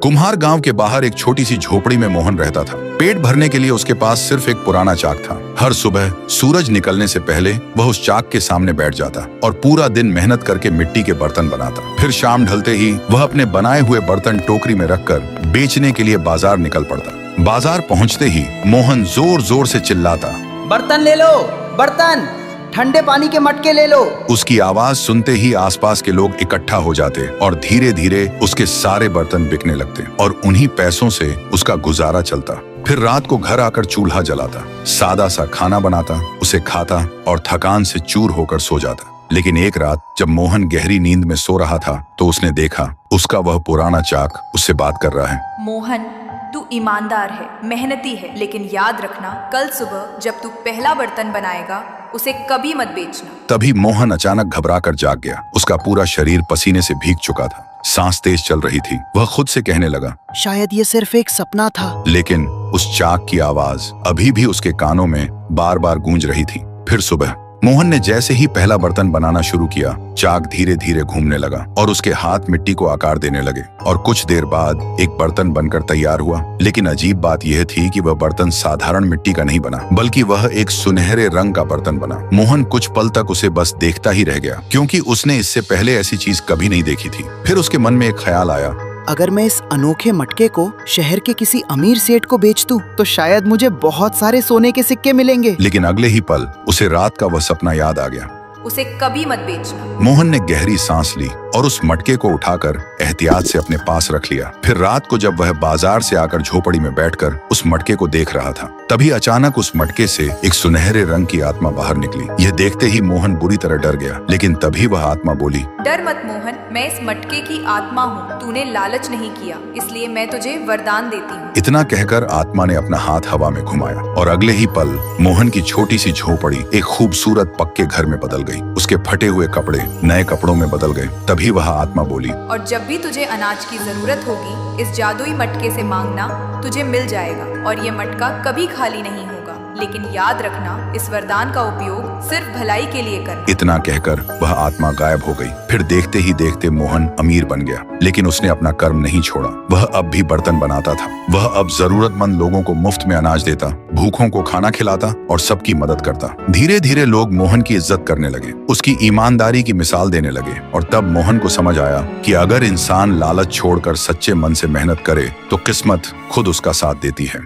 कुम्हार गांव के बाहर एक छोटी सी झोपड़ी में मोहन रहता था। पेट भरने के लिए उसके पास सिर्फ एक पुराना चाक था। हर सुबह सूरज निकलने से पहले वह उस चाक के सामने बैठ जाता और पूरा दिन मेहनत करके मिट्टी के बर्तन बनाता। फिर शाम ढलते ही वह अपने बनाए हुए बर्तन टोकरी में रखकर बेचने के लिए बाजार निकल पड़ता। बाजार पहुंचते ही मोहन जोर जोर से चिल्लाता, बर्तन ले लो, बर्तन, ठंडे पानी के मटके ले लो। उसकी आवाज सुनते ही आसपास के लोग इकट्ठा हो जाते और धीरे धीरे उसके सारे बर्तन बिकने लगते और उन्हीं पैसों से उसका गुजारा चलता। फिर रात को घर आकर चूल्हा जलाता, सादा सा खाना बनाता, उसे खाता और थकान से चूर होकर सो जाता। लेकिन एक रात जब मोहन गहरी नींद में सो रहा था तो उसने देखा उसका वह पुराना चाक उससे बात कर रहा है। मोहन, तू ईमानदार है, मेहनती है, लेकिन याद रखना, कल सुबह जब तू पहला बर्तन बनाएगा उसे कभी मत बेचना। तभी मोहन अचानक घबराकर जाग गया। उसका पूरा शरीर पसीने से भीग चुका था, सांस तेज चल रही थी। वह खुद से कहने लगा, शायद ये सिर्फ एक सपना था। लेकिन उस चाक की आवाज अभी भी उसके कानों में बार बार गूंज रही थी। फिर सुबह मोहन ने जैसे ही पहला बर्तन बनाना शुरू किया, चाक धीरे धीरे घूमने लगा और उसके हाथ मिट्टी को आकार देने लगे और कुछ देर बाद एक बर्तन बनकर तैयार हुआ। लेकिन अजीब बात यह थी कि वह बर्तन साधारण मिट्टी का नहीं बना, बल्कि वह एक सुनहरे रंग का बर्तन बना। मोहन कुछ पल तक उसे बस देखता ही रह गया, क्योंकि उसने इससे पहले ऐसी चीज कभी नहीं देखी थी। फिर उसके मन में एक ख्याल आया, अगर मैं इस अनोखे मटके को शहर के किसी अमीर सेठ को बेच दूं, तो शायद मुझे बहुत सारे सोने के सिक्के मिलेंगे। लेकिन अगले ही पल उसे रात का वह सपना याद आ गया। उसे कभी मत बेचना। मोहन ने गहरी सांस ली और उस मटके को उठाकर एहतियात से अपने पास रख लिया। फिर रात को जब वह बाजार से आकर झोपड़ी में बैठकर उस मटके को देख रहा था, तभी अचानक उस मटके से एक सुनहरे रंग की आत्मा बाहर निकली। यह देखते ही मोहन बुरी तरह डर गया, लेकिन तभी वह आत्मा बोली, डर मत मोहन, मैं इस मटके की आत्मा हूँ। तूने लालच नहीं किया, इसलिए मैं तुझे वरदान देती हूँ। इतना कहकर आत्मा ने अपना हाथ हवा में घुमाया और अगले ही पल मोहन की छोटी सी झोपड़ी एक खूबसूरत पक्के घर में बदल गई। उसके फटे हुए कपड़े नए कपड़ों में बदल गए। तभी वह आत्मा बोली, और जब भी तुझे अनाज की जरूरत होगी, इस जादुई मटके से मांगना, तुझे मिल जाएगा और ये मटका कभी खाली नहीं होगा। लेकिन याद रखना, इस वरदान का उपयोग सिर्फ भलाई के लिए करना। इतना कहकर वह आत्मा गायब हो गई। फिर देखते ही देखते मोहन अमीर बन गया, लेकिन उसने अपना कर्म नहीं छोड़ा। वह अब भी बर्तन बनाता था। वह अब जरूरतमंद लोगों को मुफ्त में अनाज देता, भूखों को खाना खिलाता और सबकी मदद करता। धीरे धीरे लोग मोहन की इज्जत करने लगे, उसकी ईमानदारी की मिसाल देने लगे। और तब मोहन को समझ आया कि अगर इंसान लालच छोड़कर सच्चे मन से मेहनत करे तो किस्मत खुद उसका साथ देती है।